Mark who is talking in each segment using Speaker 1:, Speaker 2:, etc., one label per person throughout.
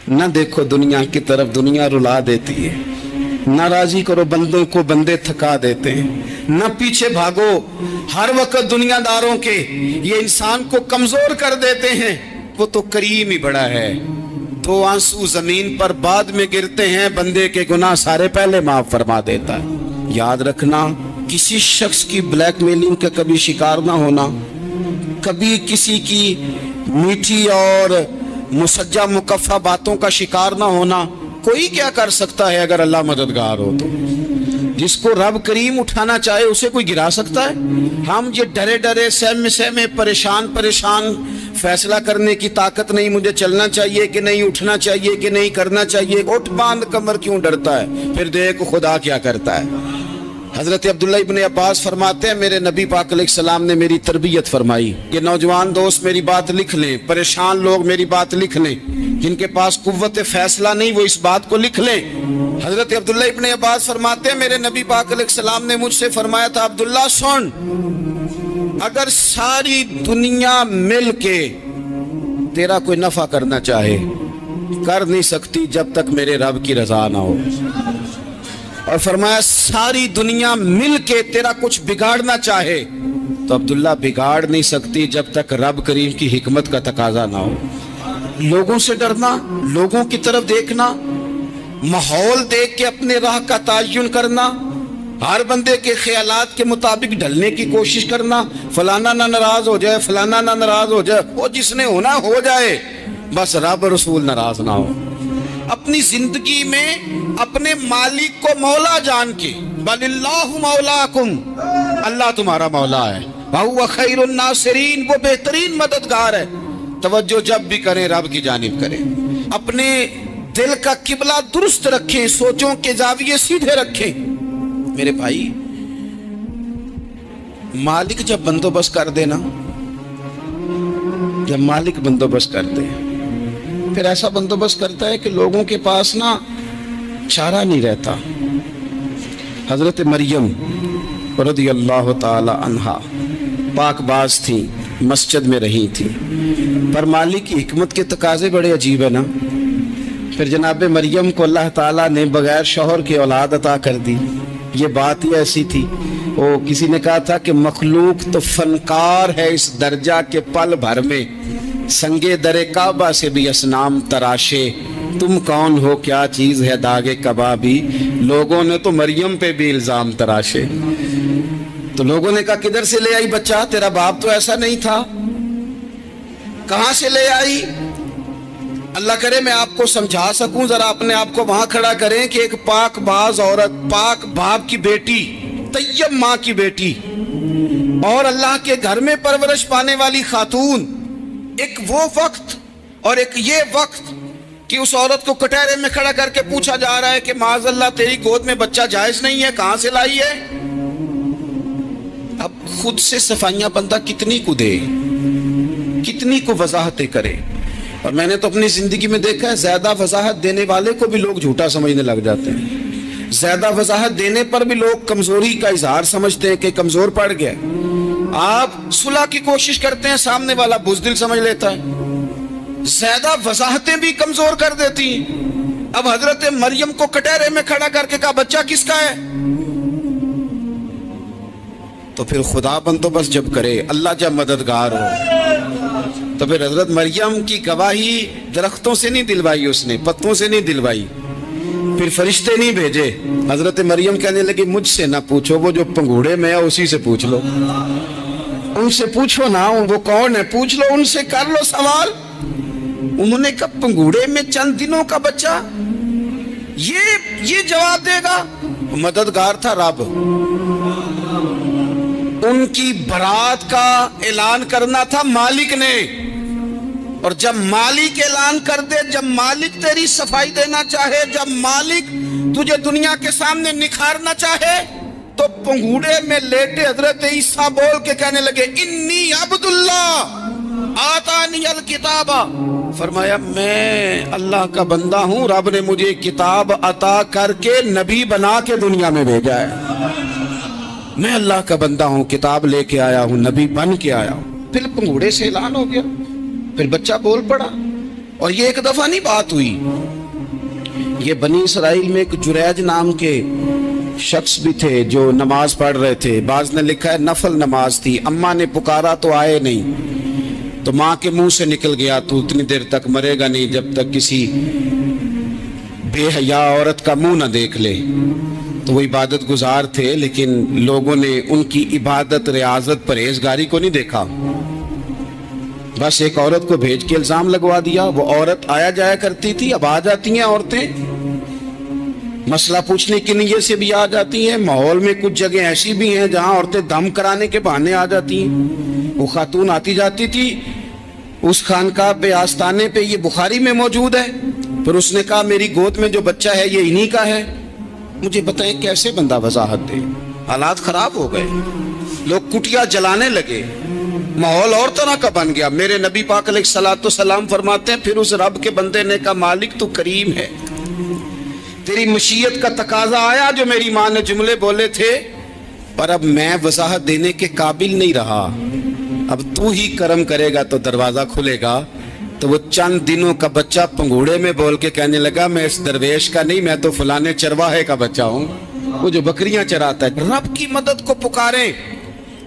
Speaker 1: न देखो दुनिया की तरफ, दुनिया रुला देती है। न राजी करो बंदों को, बंदे थका देते हैं। न पीछे भागो हर वक्त दुनियादारों के, ये इंसान को कमजोर कर देते हैं। वो तो करीम ही बड़ा है। दो आंसू जमीन पर बाद में गिरते हैं, बंदे के गुनाह सारे पहले माफ फरमा देता है। याद रखना, किसी शख्स की ब्लैकमेलिंग का कभी शिकार ना होना, कभी किसी की मीठी और मुसज्जा मुकफ़ा बातों का शिकार ना होना। कोई क्या कर सकता है अगर अल्लाह मददगार हो तो? जिसको रब करीम उठाना चाहे उसे कोई गिरा सकता है? हम ये डरे डरे सहमे सहमे परेशान परेशान फैसला करने की ताकत नहीं, मुझे चलना चाहिए कि नहीं, उठना चाहिए कि नहीं, करना चाहिए। उठ बांध कमर क्यों डरता है? फिर देखो खुदा क्या करता है। हजरत अब्दुल्ला इब्न अब्बास फरमाते हैं, मेरे नबी पाक अलैहिस्सलाम ने मेरी तरबियत फरमाई कि नौजवान दोस्त मेरी बात लिख लें, परेशान लोग मेरी बात लिख लें, जिनके पास कुव्वत फैसला नहीं वो इस बात को लिख लें। हजरत अब्दुल्ला इब्न अब्बास फरमाते हैं, मेरे नबी पाक अलैहिस्सलाम ने मुझसे फरमाया था, अब्दुल्ला सुन, अगर सारी दुनिया मिल के तेरा कोई नफा करना चाहे, कर नहीं सकती जब तक मेरे रब की रजा ना हो। और फरमाया सारी दुनिया मिल के तेरा कुछ बिगाड़ना चाहे तो अब्दुल्ला बिगाड़ नहीं सकती जब तक रब करीम की हिकमत का तकाजा ना हो। लोगों से डरना, लोगों की तरफ देखना, माहौल देख के अपने राह का तयन करना, हर बंदे के ख्यालात के मुताबिक ढलने की कोशिश करना, फलाना ना नाराज हो जाए, फलाना ना नाराज हो जाए, वो जिसने होना हो जाए, बस रब रसूल नाराज ना हो। अपनी जिंदगी में अपने मालिक को मौला जान के, बलिल्लाहु मौलाकुम, अल्लाह तुम्हारा मौला है, वहुव खैरुन नासिरीन, वो बेहतरीन मददगार है। तवज्जो जब भी करें रब की जानिब करें। अपने दिल का किबला दुरुस्त रखें, सोचों के जाविये सीधे रखें। मेरे भाई, मालिक जब बंदोबस्त कर देना, जब मालिक बंदोबस्त कर दे, फिर ऐसा बंदोबस्त करता है कि लोगों के पास ना चारा नहीं रहता। हजरत मरियम रज़ियल्लाहु ताला अन्हा पाकबाज थी, मस्जिद में रही थी, पर मालिक की हिकमत के तकाजे बड़े अजीब है ना। फिर जनाब मरियम को अल्लाह ताला ने बगैर शौहर की औलाद अता कर दी। ये बात ही ऐसी थी। वो किसी ने कहा था कि मखलूक तो फनकार है इस दर्जा के पल भर में, संगे दरे काबा से भी असनाम तराशे, तुम कौन हो क्या चीज है दागे कबाबी। लोगों ने तो मरियम पे भी इल्जाम तराशे। तो लोगों ने कहा किधर से ले आई बच्चा, तेरा बाप तो ऐसा नहीं था, कहां से ले आई? अल्लाह करे मैं आपको समझा सकूं, जरा अपने आप को वहां खड़ा करें कि एक पाक बाज औरत, पाक बाप की बेटी, तैयब माँ की बेटी और अल्लाह के घर में परवरिश पाने वाली खातून, एक वो वक्त और एक ये वक्त कि उस औरत को कटहरे में खड़ा करके पूछा जा रहा है कि माज़अल्लाह तेरी गोद में बच्चा जायज नहीं है, कहां से लाई है? अब खुद से सफाइयां बंदा कितनी को दे, कितनी को वजाहतें करे। और मैंने तो अपनी जिंदगी में देखा है, ज्यादा वजाहत देने वाले को भी लोग झूठा समझने लग जाते हैं। ज्यादा वजाहत देने पर भी लोग कमजोरी का इजहार समझते हैं कि कमजोर पड़ गया। आप सुलह की कोशिश करते हैं, सामने वाला बुज़दिल समझ लेता है। ज्यादा वजाहतें भी कमजोर कर देती हैं। अब हजरत मरियम को कटहरे में खड़ा करके कहा बच्चा किसका है? तो फिर खुदा बंदोबस्त जब करे, अल्लाह जब मददगार हो, तो फिर हजरत मरियम की गवाही दरख्तों से नहीं दिलवाई, उसने पत्तों से नहीं दिलवाई, फिर फरिश्ते नहीं भेजे। हजरत मरियम कहने लगी मुझसे ना पूछो, वो जो पंगूड़े में है उसी से पूछ लो, उनसे पूछो ना, वो कौन है पूछ लो, उनसे कर लो सवाल। उन्होंने कहा पंगूड़े में चंद दिनों का बच्चा, ये जवाब देगा? मददगार था रब। उनकी बरात का ऐलान करना था मालिक ने, और जब मालिक ऐलान कर दे, जब मालिक तेरी सफाई देना चाहे, जब मालिक तुझे दुनिया के सामने निखारना चाहे, तो पंगूड़े में लेटे हजरत ईसा बोल के कहने लगे इन्नी अब्दुल्लाह आतानी अल किताबा, फरमाया मैं अल्लाह का बंदा हूं, रब ने मुझे किताब अता करके नबी बना के दुनिया में भेजा है। मैं अल्लाह का बंदा हूं, किताब लेके आया हूं, नबी बन के आया हूं। फिर पंघूड़े से ऐलान हो गया, फिर बच्चा बोल पड़ा। और ये एक दफा नहीं बात हुई, ये बनी इसराइल में एक जुरैज नाम के शख्स भी थे जो नमाज पढ़ रहे थे। बाज ने लिखा है नफल नमाज थी, अम्मा ने पुकारा तो आए नहीं, तो माँ के मुंह से निकल गया तू उतनी देर तक मरेगा नहीं जब तक किसी बेहया औरत का मुंह न देख ले। तो वो इबादत गुजार थे, लेकिन लोगों ने उनकी इबादत, रियाजत, परहेजगारी को नहीं देखा। बस एक औरत को भेज के इल्जाम लगवा दिया। वो औरत आया जाया करती थी, अब आ जाती हैं औरतें, मसला पूछने की नीयत से भी आ जाती हैं। माहौल में कुछ जगह ऐसी भी हैं जहां औरतें दम कराने के बहाने आ जाती हैं। वो खातून आती जाती थी उस खानकाह पे, आस्ताने पे, ये बुखारी में मौजूद है। फिर उसने कहा मेरी गोद में जो बच्चा है ये इन्हीं का है। मुझे बताएं कैसे बंदा वजाहत दे। हालात खराब हो गए, लोग कुटिया जलाने लगे, माहौल और तरह का बन गया। मेरे नबी पाक अलैहिस्सलातु सलाम फरमाते हैं फिर उस रब के बंदे ने कहा मालिक तू करीम है, तेरी मशीयत का तकाजा आया जो मेरी माँ ने जुमले बोले थे, पर अब मैं वजाहत देने के काबिल नहीं रहा। अब तू ही करम करेगा तो दरवाजा खुलेगा। तो वो चंद दिनों का बच्चा पंघूड़े में बोल के कहने लगा मैं इस दरवेश का नहीं, मैं तो फलाने चरवाहे का बच्चा हूँ, वो जो बकरियां चराता है। रब की मदद को पुकारें,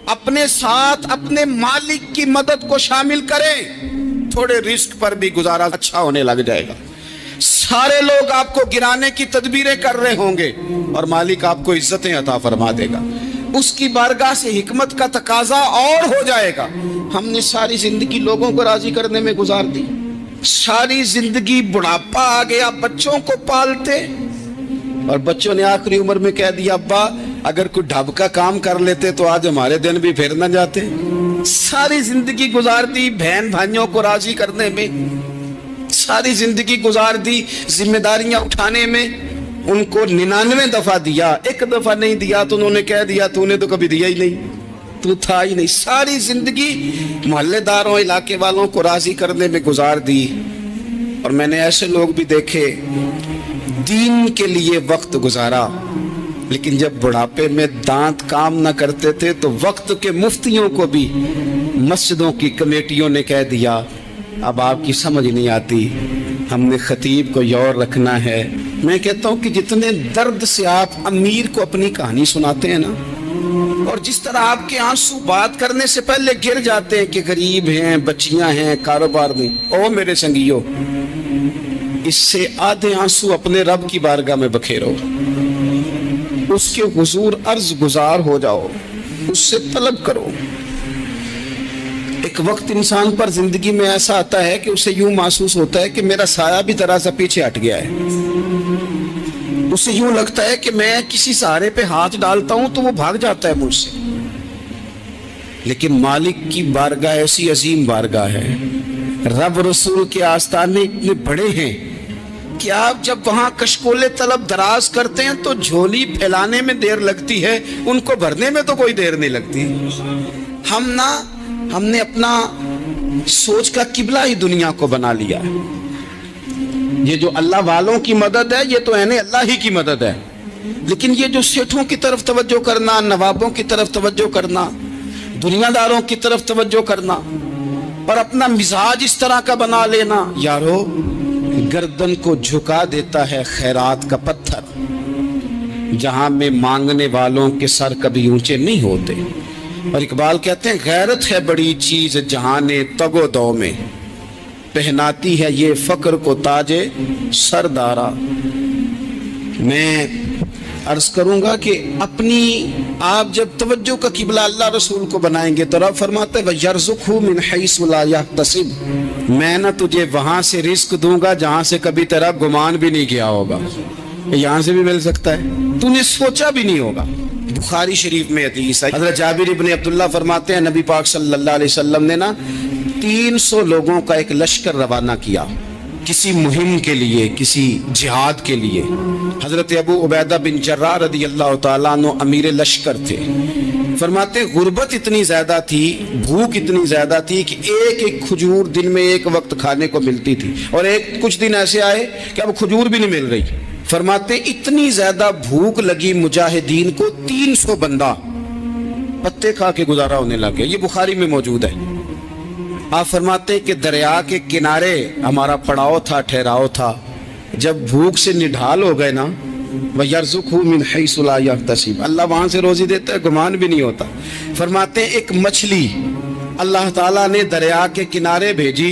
Speaker 1: अपने साथ अपने मालिक की मदद को शामिल करें, थोड़े रिस्क पर भी गुजारा अच्छा होने लग जाएगा। सारे लोग आपको गिराने की तदबीरें कर रहे होंगे और मालिक आपको इज्जतें अता फरमा देगा। उसकी बारगाह से हिकमत का तकाजा और हो जाएगा। हमने सारी जिंदगी लोगों को राजी करने में गुजार दी, सारी जिंदगी बुढ़ापा आ गया बच्चों को पालते, और बच्चों ने आखिरी उम्र में कह दिया अब्बा अगर कोई ढब का काम कर लेते तो आज हमारे दिन भी फिर न जाते। सारी जिंदगी गुजार दी बहन भाइयों को राजी करने में, सारी जिंदगी गुजार दी जिम्मेदारियां उठाने में। उनको 99 दफा दिया, एक दफा नहीं दिया तो उन्होंने कह दिया तूने तो कभी दिया ही नहीं, तू था ही नहीं। सारी जिंदगी मोहल्लेदारों, इलाके वालों को राजी करने में गुजार दी। और मैंने ऐसे लोग भी देखे दीन के लिए वक्त गुजारा, लेकिन जब बुढ़ापे में दांत काम न करते थे तो वक्त के मुफ्तियों को भी मस्जिदों की कमेटियों ने कह दिया अब आपकी समझ नहीं आती, हमने खतीब को और रखना है। मैं कहता हूँ कि जितने दर्द से आप अमीर को अपनी कहानी सुनाते हैं ना, और जिस तरह आपके आंसू बात करने से पहले गिर जाते हैं कि गरीब हैं, बच्चियां हैं, कारोबार में, ओ मेरे संगियों, इससे आधे आंसू अपने रब की बारगाह में बखेरो, उसके हुजूर अर्ज गुजार हो जाओ, उससे तलब करो। एक वक्त इंसान पर जिंदगी में ऐसा आता है कि उसे यूं महसूस होता है कि मेरा साया भी तरह से पीछे हट गया है। उसे यूं लगता है कि मैं किसी सहारे पे हाथ डालता हूं तो वो भाग जाता है मुझसे। लेकिन मालिक की बारगाह ऐसी अजीम बारगाह है, रब रसूल के आस्ताने इतने बड़े हैं कि आप जब वहां कशकोले तलब दराज करते हैं तो झोली फैलाने में देर लगती है, उनको भरने में तो कोई देर नहीं लगती। हमने अपना सोच का किबला ही दुनिया को बना लिया है। ये जो अल्लाह वालों की मदद है ये तो है अल्लाह ही की मदद है, लेकिन ये जो सेठों की तरफ तवज्जो करना, नवाबों की तरफ तवज्जो करना, दुनियादारों की तरफ तवज्जो करना और अपना मिजाज इस तरह का बना लेना, यारो गर्दन को झुका देता है खैरात का पत्थर, जहां में मांगने वालों के सर कभी ऊंचे नहीं होते। और इकबाल कहते हैं गैरत है बड़ी चीज जहाने तगो दो में, पहनाती है ये फक्र को ताजे सरदारा। मैं अर्ज करूंगा कि अपनी आप जब तवज्जो का किबला अल्लाह रसूल को बनाएंगे तो रब फरमाते हैं यरज़ुक़हु मिन हैसु ला यहतसिब, मैं ना तुझे वहां से रिस्क दूंगा जहां से कभी तेरा गुमान भी नहीं किया होगा। यहां से भी मिल सकता है, तूने सोचा भी नहीं होगा। बुखारी शरीफ में हदीस है, हज़रत जाबिर इब्न अब्दुल्लाह फरमाते हैं नबी पाक सल्लल्लाहु अलैहि वसल्लम ने ना 300 लोगों का एक लश्कर रवाना किया किसी मुहिम के लिए, किसी जिहाद के लिए। हजरत अबू उबैदा बिन जर्राह रदी अल्लाह तआला अन्हु अमीर लश्कर थे। फरमाते गुर्बत इतनी ज्यादा थी, भूख इतनी ज्यादा थी कि एक एक खजूर दिन में एक वक्त खाने को मिलती थी, और एक कुछ दिन ऐसे आए कि अब खजूर भी नहीं मिल रही। फरमाते इतनी ज्यादा भूख लगी मुजाहिदीन को 300 बंदा पत्ते खा के गुजारा होने लगे। ये बुखारी में मौजूद है। आप फरमाते हैं कि दरिया के किनारे हमारा पड़ाव था, ठहराव था। जब भूख से निढाल हो गए ना, वयरज़ुक़हु मिन हैसु ला यहतसिब, अल्लाह वहाँ से रोजी देता है, गुमान भी नहीं होता। फरमाते हैं एक मछली अल्लाह ताला ने दरिया के किनारे भेजी,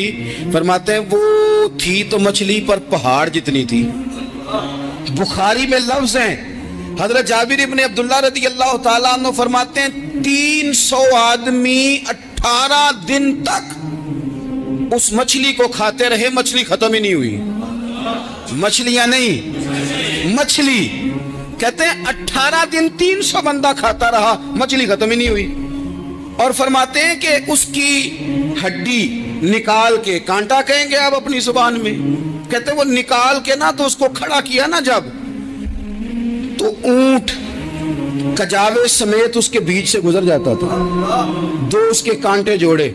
Speaker 1: फरमाते हैं वो थी तो मछली पर पहाड़ जितनी थी। बुखारी में लफ्ज हैं, हजरत जाबिर इब्न अब्दुल्लाह रज़ी अल्लाह ताला अन्हु फरमाते हैं 300 आदमी 18 दिन तक उस मछली को खाते रहे, मछली खत्म ही नहीं हुई। मछलियां नहीं, मछली। कहते हैं 18 दिन 300 बंदा खाता रहा, मछली खत्म ही नहीं हुई। और फरमाते हैं कि उसकी हड्डी निकाल के, कांटा कहेंगे आप अपनी जुबान में, कहते हैं वो निकाल के ना तो उसको खड़ा किया ना जब, तो ऊंट कजावे समेत उसके बीच से गुजर जाता था, दो उसके कांटे जोड़े।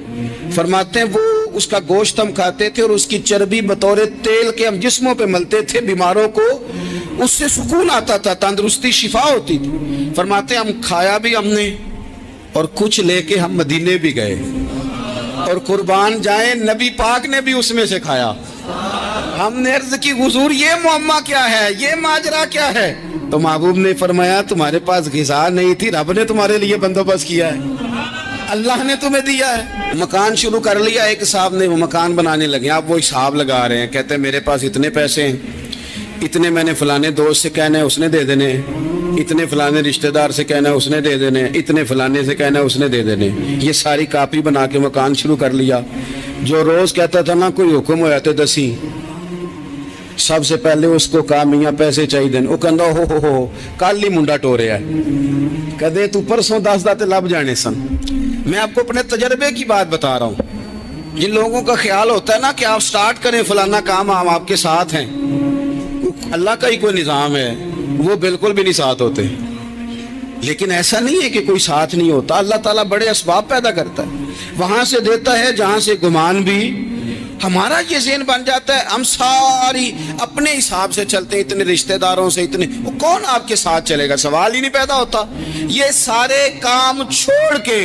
Speaker 1: फरमाते हैं वो उसका गोश्त हम खाते थे और उसकी चर्बी बतौर तेल के हम जिस्मों पे मलते थे, बीमारों को उससे सुकून आता था, तंदुरुस्ती शिफा होती थी। फरमाते हम खाया भी हमने और कुछ लेके हम मदीने भी गए, और कुर्बान जाए नबी पाक ने भी उसमें से खाया। हमने अर्ज की हुजूर ये मुअम्मा क्या है, ये माजरा क्या है? तो महबूब ने फरमाया तुम्हारे पास ग़िज़ा नहीं थी, रब ने तुम्हारे लिए बंदोबस्त किया है, अल्लाह ने तुम्हें दिया है। मकान शुरू कर लिया, एक साहब ने वो मकान बनाने लगे, आप वो हिसाब लगा रहे हैं, कहते हैं मेरे पास इतने पैसे हैं, इतने मैंने फलाने दोस्त से कहना है उसने दे देने, इतने फलाने रिश्तेदार से कहना है उसने दे देने, इतने फलाने से कहना है उसने दे देने। ये सारी कापी बना के मकान शुरू कर लिया। जो रोज कहता था ना कोई हुक्म होया तो दसी, सबसे पहले उसको कहा मियाँ पैसे चाहिए, वो कहता हो कल ही मुंडा टोरिया कदे तू परसों 10 दाते लब जाने सन। मैं आपको अपने तजर्बे की बात बता रहा हूँ। जिन लोगों का ख्याल होता है ना कि आप स्टार्ट करें फलाना काम, हम आपके साथ हैं, अल्लाह का ही कोई निज़ाम है, वो बिल्कुल भी नहीं साथ होते। लेकिन ऐसा नहीं है कि कोई साथ नहीं होता, अल्लाह ताला बड़े असबाब पैदा करता है, वहां से देता है जहां से गुमान भी। हमारा ये ज़हन बन जाता है, हम सारी अपने हिसाब से चलते हैं, इतने रिश्तेदारों से इतने, वो कौन आपके साथ चलेगा, सवाल ही नहीं पैदा होता। ये सारे काम छोड़ के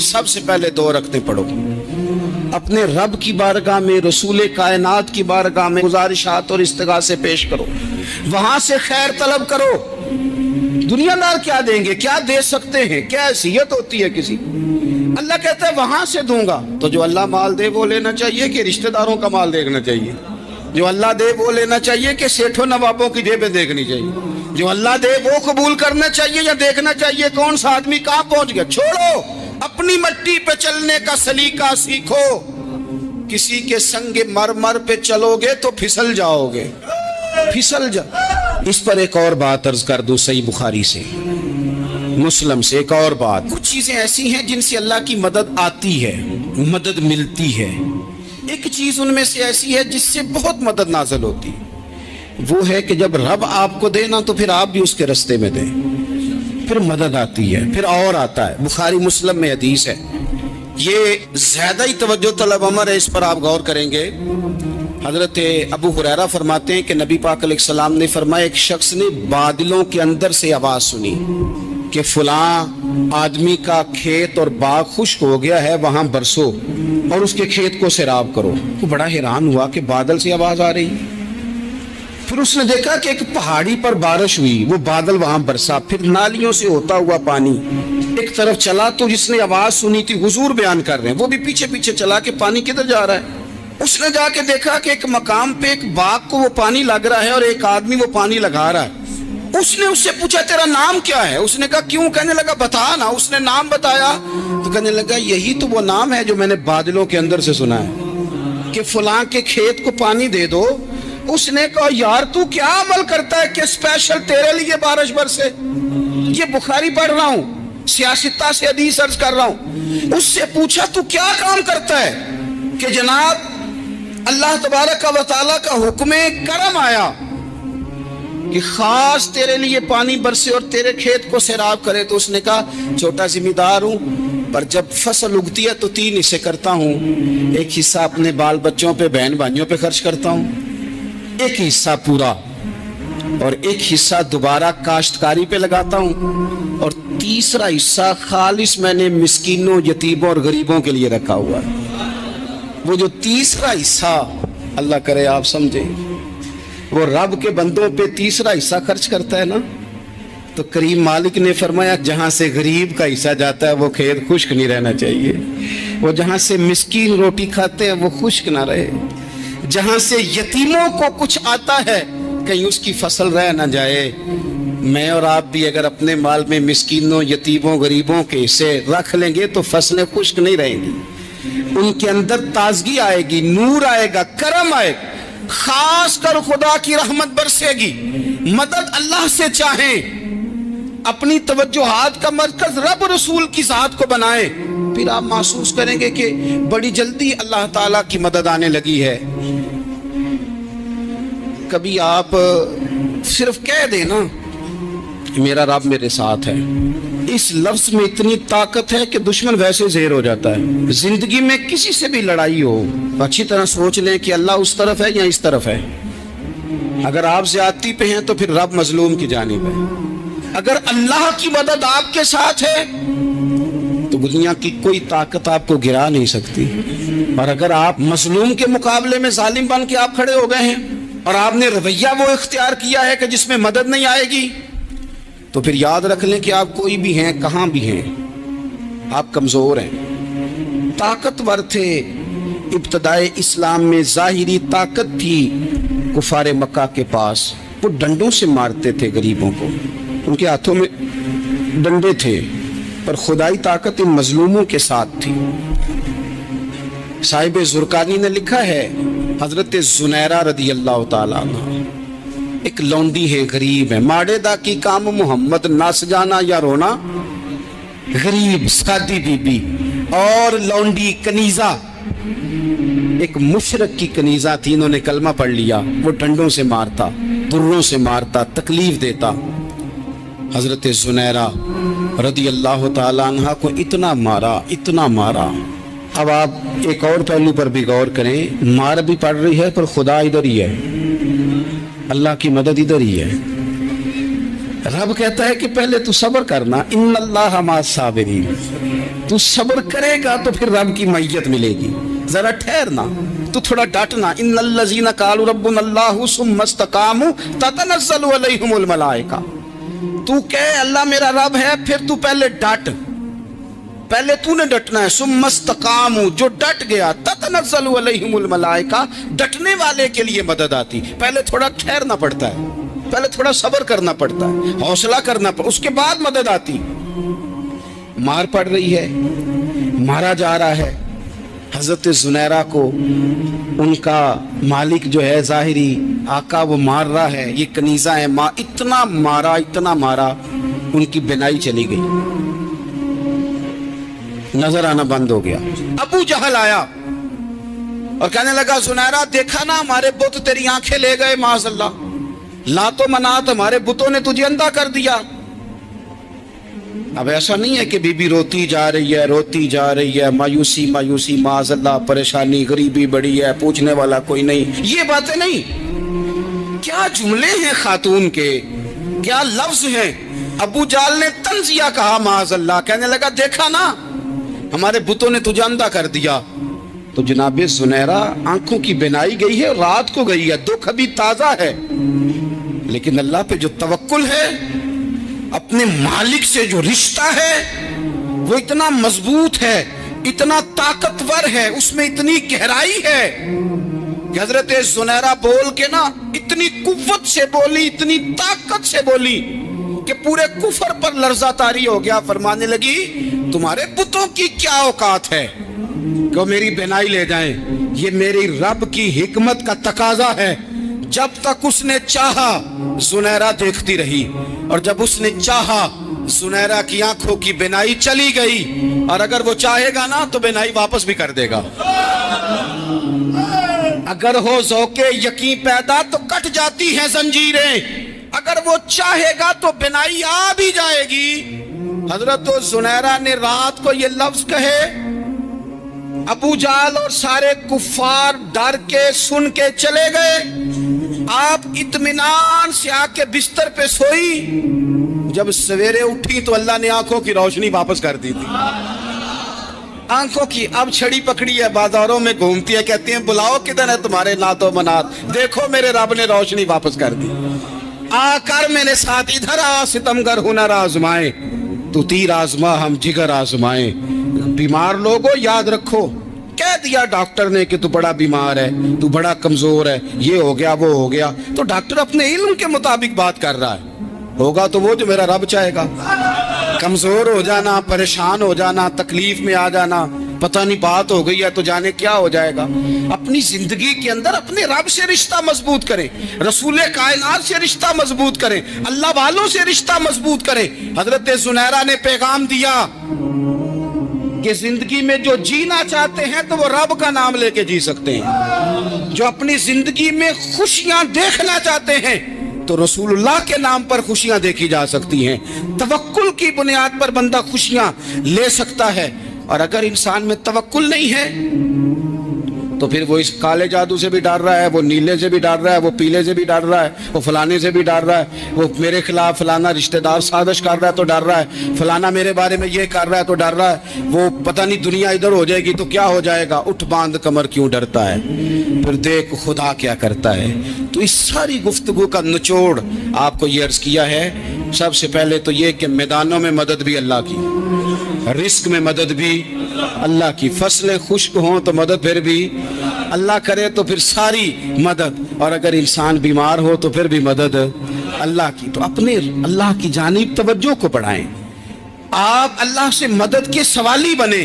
Speaker 1: सबसे पहले 2 रखते पढ़ो, अपने रब की बारगाह में, रसूल कायनात की बारगाह में गुजारिशात और इस्तिगासे पेश करो, वहां से खैर तलब करो। दुनियादार क्या देंगे, क्या दे सकते हैं, क्या हैसियत होती है किसी, अल्लाह कहता है वहां से दूंगा। तो जो अल्लाह माल दे वो लेना चाहिए कि रिश्तेदारों का माल देखना चाहिए? जो अल्लाह दे वो लेना चाहिए कि सेठों नवाबों की जेबें देखनी चाहिए? जो अल्लाह दे वो कबूल करना चाहिए या देखना चाहिए कौन सा आदमी कहां पहुंच गया? छोड़ो, अपनी मट्टी पे चलने का सलीका सीखो। किसी के संग मरमर पे चलोगे तो फिसल जाओगे, फिसल जा। इस पर एक और बात अर्ज कर दूं, सही बुखारी से, मुस्लिम से एक और बात। कुछ चीजें ऐसी हैं जिनसे अल्लाह की मदद आती है, मदद मिलती है। एक चीज उनमें से ऐसी है जिससे बहुत मदद नाज़िल होती है, वो है कि जब रब आपको देना तो फिर आप भी उसके रास्ते में दें, फिर मदद आती है, फिर और आता है। बुखारी मुस्लिम में हदीस है, ये ज्यादा ही तवज्जो तलब अमर है, इस पर आप गौर करेंगे। हजरत अबू हुरैरा फरमाते हैं कि नबी पाक अलैहिस्सलाम ने फरमाया एक शख्स ने बादलों के अंदर से आवाज सुनी कि फलां आदमी का खेत और बाग खुश्क हो गया है, वहां बरसो और उसके खेत को सैराब करो। वो बड़ा हैरान हुआ कि बादल से आवाज आ रही। फिर उसने देखा कि एक पहाड़ी पर बारिश हुई, वो बादल वहां बरसा, फिर नालियों से होता हुआ पानी एक तरफ चला। तो जिसने आवाज सुनी थी, हुजूर बयान कर रहे हैं, वो भी पीछे पीछे चला कि पानी किधर जा रहा है। उसने जाके देखा कि एक मकाम पे एक बाग को वो पानी लग रहा है और एक आदमी वो पानी लगा रहा है। उसने उससे पूछा तेरा नाम क्या है? उसने कहा क्यों? कहने लगा बता ना। उसने नाम बताया तो कहने लगा यही तो वो नाम है जो मैंने बादलों के अंदर से सुना है कि फलां के खेत को पानी दे दो। उसने कहा यार तू क्या अमल करता है कि स्पेशल तेरे लिए बारिश बरसे? ये बुखारी पढ़ रहा हूँ, सियासता से हदीस अर्ज कर रहा हूँ। उससे पूछा तू क्या काम करता है कि जनाब अल्लाह तबारक व तआला का हुक्म करम आया कि खास तेरे लिए पानी बरसे और तेरे खेत को सैराब करे। तो उसने कहा छोटा जिम्मेदार हूं, पर जब फसल उगती है तो 3 हिस्से करता हूं। एक हिस्सा अपने बाल बच्चों पे, बहन भाइयों पे खर्च करता हूं, एक हिस्सा पूरा, और एक हिस्सा दोबारा काश्तकारी पे लगाता हूं, और तीसरा हिस्सा खालिस मैंने मिस्कीनों, यतीमों और गरीबों के लिए रखा हुआ है। वो जो तीसरा हिस्सा, अल्लाह करे आप समझे, वो रब के बंदों पे तीसरा हिस्सा खर्च करता है ना, तो करीम मालिक ने फरमाया जहां से गरीब का हिस्सा जाता है वो खेत खुश्क नहीं रहना चाहिए, वो जहां से मिस्कीन रोटी खाते हैं वो खुश्क ना रहे, जहां से यतीमों को कुछ आता है कहीं उसकी फसल रह ना जाए। मैं और आप भी अगर अपने माल में मिस्कीनों, यतीमों, गरीबों के हिस्से रख लेंगे तो फसलें खुश्क नहीं रहेंगी, उनके अंदर ताजगी आएगी, नूर आएगा, करम आएगा, खास कर खुदा की रहमत बरसेगी। मदद अल्लाह से चाहें, अपनी तवज्जुहात का मरकज रब रसूल की जात को बनाएं, फिर आप महसूस करेंगे कि बड़ी जल्दी अल्लाह ताला की मदद आने लगी है। कभी आप सिर्फ कह देना मेरा रब मेरे साथ है, इस लफ्ज में इतनी ताकत है कि दुश्मन वैसे ज़ेर हो जाता है। जिंदगी में किसी से भी लड़ाई हो तो अच्छी तरह सोच लें कि अल्लाह उस तरफ है या इस तरफ है। अगर आप ज्यादती पे हैं तो फिर रब मजलूम की जानिब है। अगर अल्लाह की मदद आपके साथ है तो दुनिया की कोई ताकत आपको गिरा नहीं सकती। और अगर आप मजलूम के मुकाबले में जालिम बन के आप खड़े हो गए हैं और आपने रवैया वो इख्तियार किया है कि जिसमें मदद नहीं आएगी, तो फिर याद रख लें कि आप कोई भी हैं, कहां भी हैं, आप कमजोर हैं। ताकतवर थे इब्तदाए इस्लाम में, जाहिरी ताकत थी कुफारे मक्का के पास, वो डंडों से मारते थे गरीबों को, उनके हाथों में डंडे थे, पर खुदाई ताकत इन मजलूमों के साथ थी। साहिब जुरकानी ने लिखा है, हजरत जुनैरा रदी अल्लाह ताला अन्हा एक लौंडी है, गरीब है, माड़ेदा की काम मोहम्मद नास जाना या रोना, गरीब सादी बीबी और लौंडी कनीजा, एक मुशरक की कनीजा थी, इन्होंने कलमा पढ़ लिया, वो डंडों से मारता, दुर्रों से मारता, तकलीफ देता। हजरत जुनैरा रदी अल्लाह ताला अन्हा को इतना मारा, इतना मारा। अब आप एक और पहलू पर भी गौर करें, मार भी पड़ रही है पर खुदा इधर ही है, अल्लाह की मदद इधर ही है। रब कहता है कि पहले तू सब्र करना, इन्नल्लाह मास साबिरीन, तू सब्र करेगा तो फिर रब की मैयत मिलेगी, जरा ठहरना, तू थोड़ा डटना। इन्नल्लज़ीना क़ालू रब्बुनल्लाहु सुम्मा इस्तक़ामू ततनज़्ज़लु अलैहिमुल मलाइका, तू कह अल्लाह मेरा रब है, फिर तू पहले डट, पहले तूने डटना है। सुम्मा इस्तक़ामू, जो डट गया, ततनज़्ज़लु अलैहिमुल मलाइका, डटने वाले के लिए मदद आती। पहले थोड़ा ठहरना पड़ता है, पहले थोड़ा सब्र करना पड़ता है, हौसला करना पड़ता, उसके बाद मदद आती। मार पड़ रही है, मारा जा रहा है। हजरत जुनैरा को उनका मालिक जो है जाहिरी आका वो मार रहा है, ये कनीजा है, इतना मारा, इतना मारा, उनकी बिनाई चली गई, नजर आना बंद हो गया। अबू जहल आया और कहने लगा, जुनैरा देखा ना हमारे बुत तेरी आंखें ले गए, माज़अल्लाह, लातो मनात हमारे बुतों ने तुझे अंधा कर दिया। अब ऐसा नहीं है कि बीबी रोती जा रही है, रोती जा रही है, मायूसी मायूसी, माज़अल्लाह, परेशानी, गरीबी बड़ी है, पूछने वाला कोई नहीं, ये बातें नहीं। क्या जुमले हैं खातून के, क्या लफ्ज हैं। अबू जाल ने तंजिया कहा, माज़अल्लाह, कहने लगा देखा ना हमारे बुतों ने तुझे अंधा कर दिया। तो जनाबे जुनैरा आंखों की बिनाई गई है, रात को गई है, दुख अभी ताजा है, लेकिन अल्लाह पे जो तवक्कुल है, अपने मालिक से जो रिश्ता है वो इतना मजबूत है, इतना ताकतवर है, उसमें इतनी गहराई है कि हजरत जुनैरा बोल के ना इतनी कुव्वत से बोली, इतनी ताकत से बोली कि पूरे कुफर पर लर्जा तारी हो गया। फरमाने लगी, तुम्हारे बुतों की क्या औकात है कि वो मेरी बिनाई ले जाएं, ये मेरी रब की हिकमत का तकाजा है। जब तक उसने चाहा जुनैरा देखती रही, और जब उसने चाहा जुनैरा की आंखों की बिनाई चली गई, और अगर वो चाहेगा ना तो बिनाई वापस भी कर देगा। अगर हो ज़ौक़े यकीन पैदा तो कट जाती हैं जंजीरें, अगर वो चाहेगा तो बिनाई आ भी जाएगी। हजरत जुनैरा ने रात को ये लफ्ज कहे, अबू जाल और सारे कुफ्फार डर के सुन के चले गए। आप इत्मीनान से आके बिस्तर पे सोई, जब सवेरे उठी तो अल्लाह ने आंखों की रोशनी वापस कर दी थी, आंखों की। अब छड़ी पकड़ी है, बाजारों में घूमती है, कहती है बुलाओ किधर है तुम्हारे नातो मनात, देखो मेरे रब ने रोशनी वापस कर दी। आकर मेरे साथ इधर आ, सितमगर हुनर आजमाए, तू तीर आजमा हम जिगर आजमाए। बीमार लोगों याद रखो, कह दिया डॉक्टर ने कि तू बड़ा बीमार है, तू बड़ा कमजोर है, ये हो गया वो हो गया, तो डॉक्टर अपने इल्म के मुताबिक बात कर रहा है, होगा तो वो जो मेरा रब चाहेगा। कमजोर हो जाना, परेशान हो जाना, तकलीफ में आ जाना, पता नहीं बात हो गई है तो जाने क्या हो जाएगा। अपनी जिंदगी के अंदर अपने रब से रिश्ता मजबूत करें, रसूल कायनात से रिश्ता मजबूत करें, अल्लाह वालों से रिश्ता मजबूत करें। हजरत ज़ुनैरा ने पैगाम दिया कि जिंदगी में जो जीना चाहते हैं तो वो रब का नाम लेके जी सकते हैं, जो अपनी जिंदगी में खुशियां देखना चाहते हैं तो रसूलुल्लाह के नाम पर खुशियां देखी जा सकती हैं। तवक्कुल की बुनियाद पर बंदा खुशियां ले सकता है, और अगर इंसान में तवक्कुल नहीं है तो फिर वो इस काले जादू से भी डर रहा है, वो नीले से भी डर रहा है, वो पीले से भी डर रहा है, वो फलाने से भी डर रहा है, वो मेरे खिलाफ फलाना रिश्तेदार साजिश कर रहा है तो डर रहा है, फलाना मेरे बारे में ये कर रहा है तो डर रहा है, वो पता नहीं दुनिया इधर हो जाएगी तो क्या हो जाएगा, उठ बांध कमर क्यों डरता है, फिर देख खुदा क्या करता है। तो इस सारी गुफ्तगू का निचोड़ आपको ये अर्ज किया है। सबसे पहले तो ये कि मैदानों में मदद भी अल्लाह की, रिस्क में मदद भी अल्लाह की, फसलें खुश्क हों तो मदद फिर भी अल्लाह करे, तो फिर सारी मदद, और अगर इंसान बीमार हो तो फिर भी मदद अल्लाह की। तो अपने अल्लाह की जानिब तवज्जो को बढ़ाएं, आप अल्लाह से मदद के सवाली बने।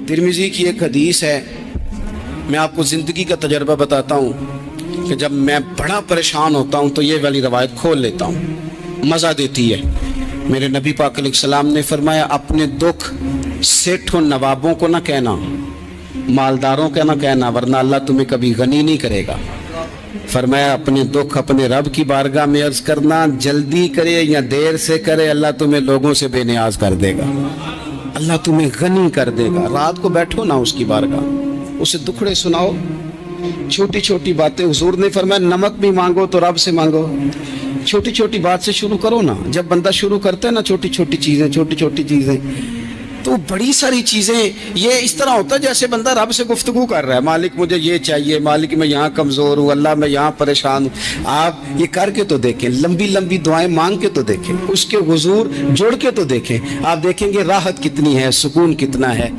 Speaker 1: तिरमिजी की एक हदीस है, मैं आपको जिंदगी का तजर्बा बताता हूँ कि जब मैं बड़ा परेशान होता हूँ तो ये वाली रवायत खोल लेता हूँ, मज़ा देती है। मेरे नबी पाक अलैहिस्सलाम ने फरमाया, अपने दुख सेठों नवाबों को ना कहना, मालदारों का ना कहना, वरना अल्लाह तुम्हें कभी गनी नहीं करेगा। फरमाया अपने दुख अपने रब की बारगाह में अर्ज करना, जल्दी करे या देर से करे अल्लाह तुम्हें लोगों से बेनियाज कर देगा, अल्लाह तुम्हें गनी कर देगा। रात को बैठो ना उसकी बारगाह, उसे दुखड़े सुनाओ, छोटी छोटी बातें। हुजूर ने फरमाया नमक भी मांगो तो रब से मांगो, छोटी छोटी बात से शुरू करो ना। जब बंदा शुरू करता है ना छोटी छोटी चीजें तो बड़ी सारी चीजें ये इस तरह होता है जैसे बंदा रब से गुफ्तगू कर रहा है, मालिक मुझे ये चाहिए, मालिक मैं यहाँ कमजोर हूँ, अल्लाह मैं यहाँ परेशान हूँ। आप ये करके तो देखें, लंबी लंबी दुआएं मांग के तो देखें, उसके हुजूर जुड़ के तो देखें, आप देखेंगे राहत कितनी है, सुकून कितना है।